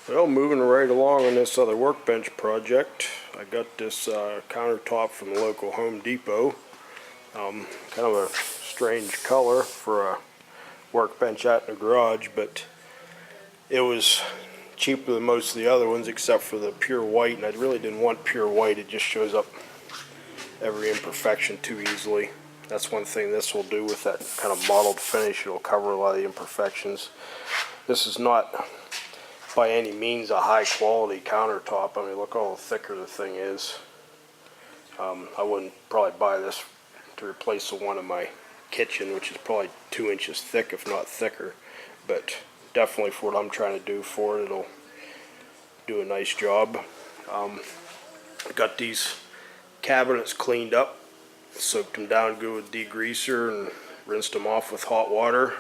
Well, moving right along on this other workbench project, I got this countertop from the local Home Depot. Kind of a strange color for a workbench out in the garage, but it was cheaper than most of the other ones except for the pure white, and I really didn't want pure white. It just shows up every imperfection too easily. That's one thing this will do with that kind of mottled finish. It'll cover a lot of the imperfections. This is not by any means a high quality countertop. I mean, look how thicker the thing is. I wouldn't probably buy this to replace the one in my kitchen, which is probably 2 inches thick, if not thicker. But definitely for what I'm trying to do for it, it'll do a nice job. Got these cabinets cleaned up, soaked them down good with degreaser and rinsed them off with hot water.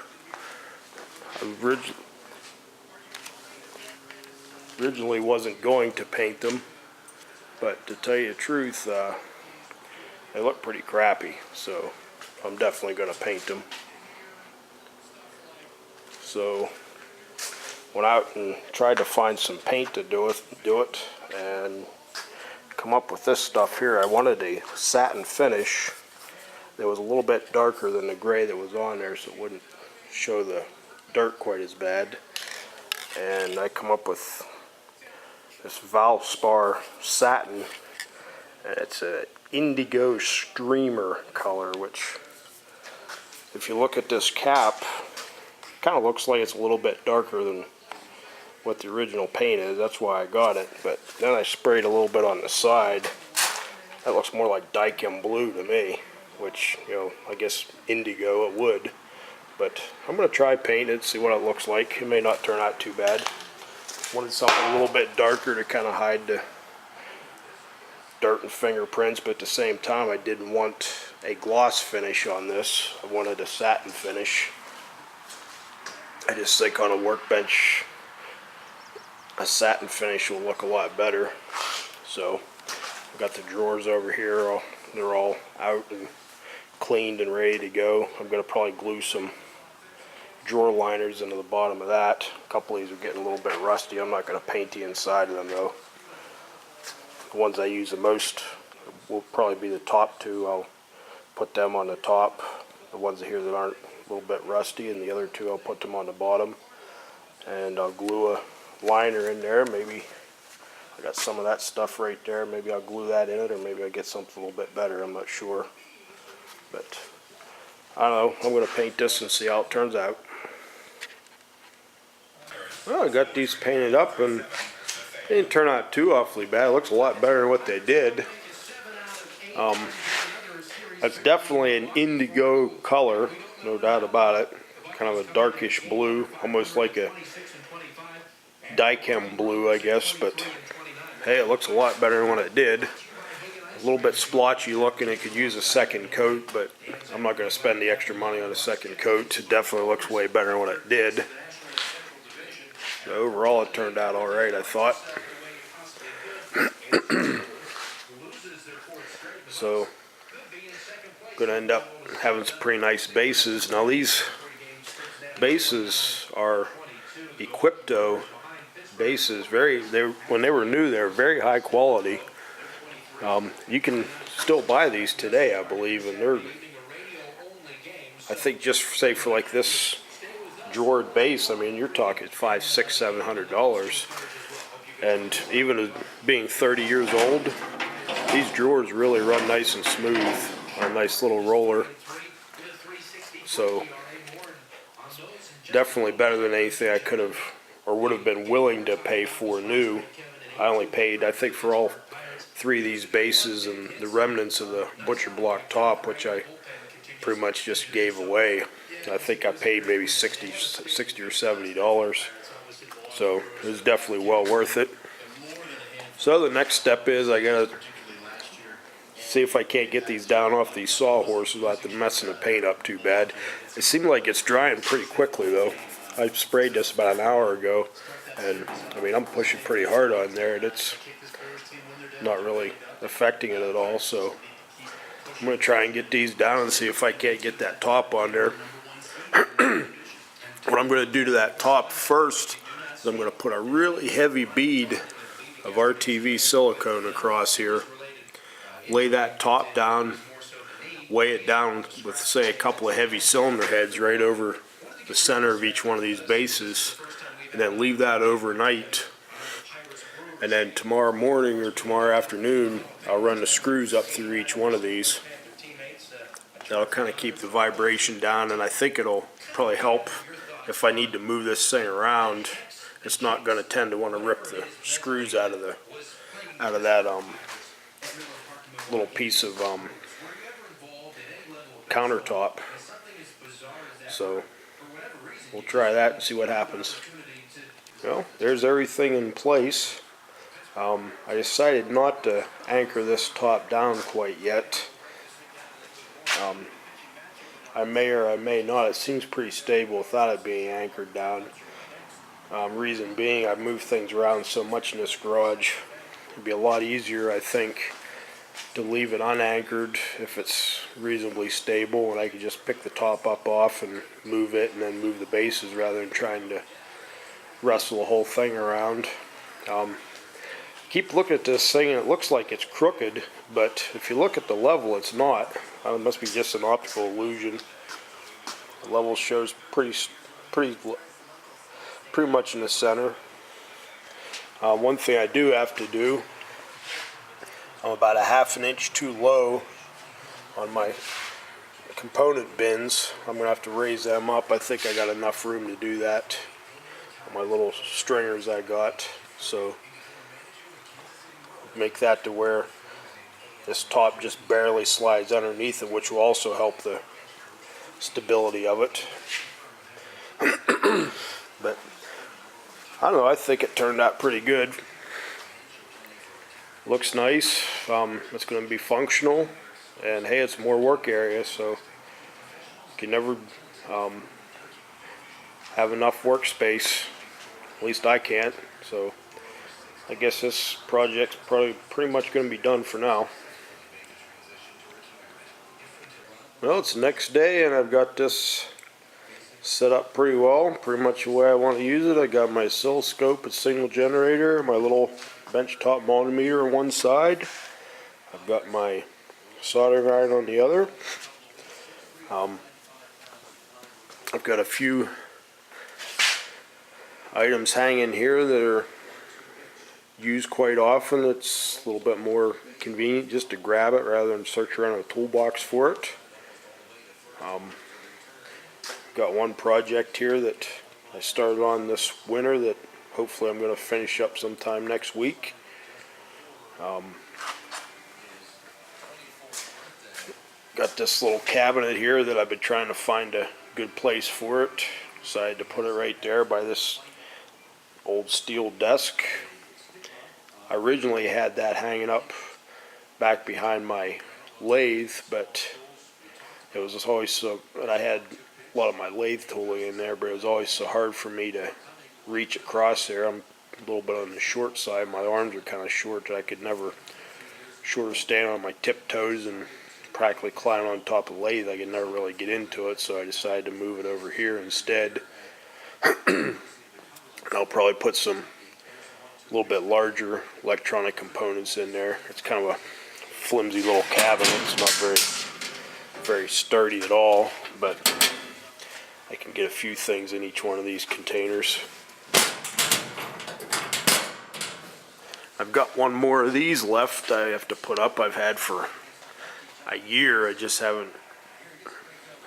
Originally wasn't going to paint them, but to tell you the truth, they look pretty crappy, so I'm definitely going to paint them. So went out and tried to find some paint to do it, and come up with this stuff here. I wanted a satin finish that was a little bit darker than the gray that was on there, so it wouldn't show the dirt quite as bad. And I come up with this Valspar satin. It's an indigo streamer color, which if you look at this cap, kind of looks like it's a little bit darker than what the original paint is. That's why I got it. But then I sprayed a little bit on the side. That looks more like Daikin blue to me, which, you know, I guess indigo it would. But I'm going to try paint it, see what it looks like. It may not turn out too bad. Wanted something a little bit darker to kind of hide the dirt and fingerprints, but at the same time I didn't want a gloss finish on this. I wanted a satin finish. I just think on a workbench a satin finish will look a lot better. So I've got the drawers over here. They're all out and cleaned and ready to go. I'm going to probably glue some drawer liners into the bottom of that. A couple of these are getting a little bit rusty. I'm not going to paint the inside of them though. The ones I use the most will probably be the top two. I'll put them on the top. The ones here that aren't a little bit rusty, and the other two I'll put them on the bottom. And I'll glue a liner in there. Maybe I got some of that stuff right there. Maybe I'll glue that in it, or maybe I'll get something a little bit better. I'm not sure. But I don't know. I'm going to paint this and see how it turns out. Well, I got these painted up and they didn't turn out too awfully bad. It looks a lot better than what they did. That's definitely an indigo color, no doubt about it. Kind of a darkish blue, almost like a Daikin blue, I guess. But hey, it looks a lot better than what it did. A little bit splotchy looking. It could use a second coat, but I'm not going to spend the extra money on a second coat. It definitely looks way better than what it did. So overall, it turned out all right, I thought. So, going to end up having some pretty nice bases. Now these bases are Equipto bases. When they were new, they were very high quality. You can still buy these today, I believe, and they're, I think, just say for like this drawer base, I mean, you're talking $500, $600, $700, and even as being 30 years old, these drawers really run nice and smooth on a nice little roller. So definitely better than anything I could have or would have been willing to pay for new. I only paid, I think, for all three of these bases and the remnants of the butcher block top, which I pretty much just gave away. I think I paid maybe $60 or $70. So it was definitely well worth it. So the next step is I gotta see if I can't get these down off these sawhorses without them messing the paint up too bad. It seemed like it's drying pretty quickly though. I sprayed this about an hour ago, and I mean, I'm pushing pretty hard on there, and it's not really affecting it at all. So I'm going to try and get these down and see if I can't get that top on there. What I'm going to do to that top first is I'm going to put a really heavy bead of RTV silicone across here, lay that top down, weigh it down with, say, a couple of heavy cylinder heads right over the center of each one of these bases, and then leave that overnight. And then tomorrow morning or tomorrow afternoon, I'll run the screws up through each one of these. That'll kind of keep the vibration down, and I think it'll probably help if I need to move this thing around. It's not going to tend to want to rip the screws out of that little piece of countertop. So we'll try that and see what happens. Well, there's everything in place. I decided not to anchor this top down quite yet. I may or I may not. It seems pretty stable without it being anchored down. Reason being, I've moved things around so much in this garage. It'd be a lot easier, I think, to leave it unanchored if it's reasonably stable, and I could just pick the top up off and move it, and then move the bases rather than trying to wrestle the whole thing around. Keep looking at this thing, and it looks like it's crooked, but if you look at the level, it's not. It must be just an optical illusion. The level shows pretty much in the center. One thing I do have to do, I'm about a ½ an inch too low on my component bins. I'm going to have to raise them up. I think I got enough room to do that on my little stringers I got. So make that to where this top just barely slides underneath it, which will also help the stability of it. But I don't know, I think it turned out pretty good. Looks nice. It's going to be functional, and hey, it's more work area, so you can never have enough workspace. At least I can't. So I guess this project's probably pretty much going to be done for now. Well, it's the next day, and I've got this set up pretty well, pretty much the way I want to use it. I got my oscilloscope and signal generator, my little benchtop multimeter on one side. I've got my soldering iron on the other. I've got a few items hanging here that are used quite often. It's a little bit more convenient just to grab it rather than search around a toolbox for it. Got one project here that I started on this winter that hopefully I'm going to finish up sometime next week. Got this little cabinet here that I've been trying to find a good place for it. Decided to put it right there by this old steel desk. I originally had that hanging up back behind my lathe, but it was just always so, and I had a lot of my lathe tooling in there, but it was always so hard for me to reach across there. I'm a little bit on the short side. My arms are kind of short. I could never, short of standing on my tiptoes and practically climbing on top of the lathe, I could never really get into it, so I decided to move it over here instead. I'll probably put some a little bit larger electronic components in there. It's kind of a flimsy little cabinet. It's not very sturdy at all, but I can get a few things in each one of these containers. I've got one more of these left I have to put up. I've had for a year. I just haven't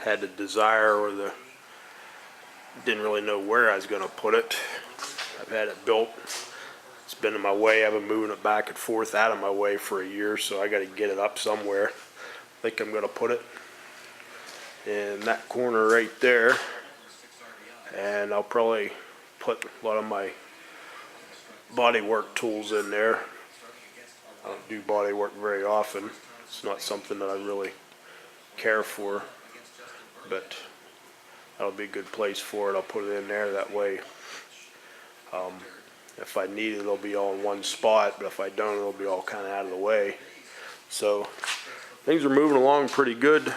had the desire or didn't really know where I was going to put it. I've had it built. It's been in my way. I've been moving it back and forth out of my way for a year, so I got to get it up somewhere. I think I'm going to put it in that corner right there, and I'll probably put a lot of my body work tools in there. I don't do body work very often. It's not something that I really care for, but that'll be a good place for it. I'll put it in there that way. If I need it, it'll be all in one spot, but if I don't, it'll be all kind of out of the way. So things are moving along pretty good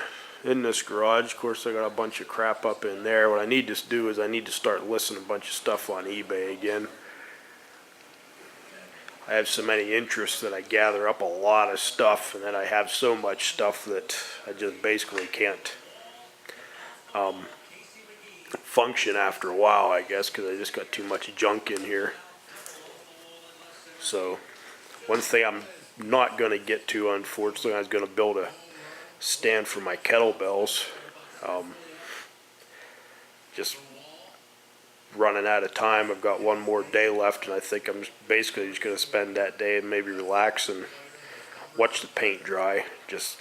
in this garage. Of course, I got a bunch of crap up in there. What I need to do is I need to start listing a bunch of stuff on eBay again. I have so many interests that I gather up a lot of stuff, and then I have so much stuff that I just basically can't function after a while, I guess, because I just got too much junk in here. So one thing I'm not going to get to, unfortunately, I was going to build a stand for my kettlebells. Just running out of time. I've got one more day left, and I think I'm basically just going to spend that day and maybe relax and watch the paint dry. Just,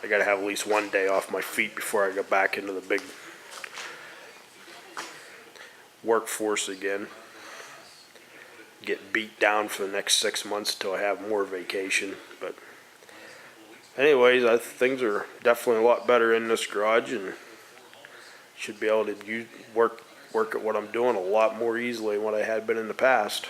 I got to have at least one day off my feet before I go back into the big workforce again. Get beat down for the next 6 months until I have more vacation. But anyways, things are definitely a lot better in this garage, and should be able to work at what I'm doing a lot more easily than what I had been in the past.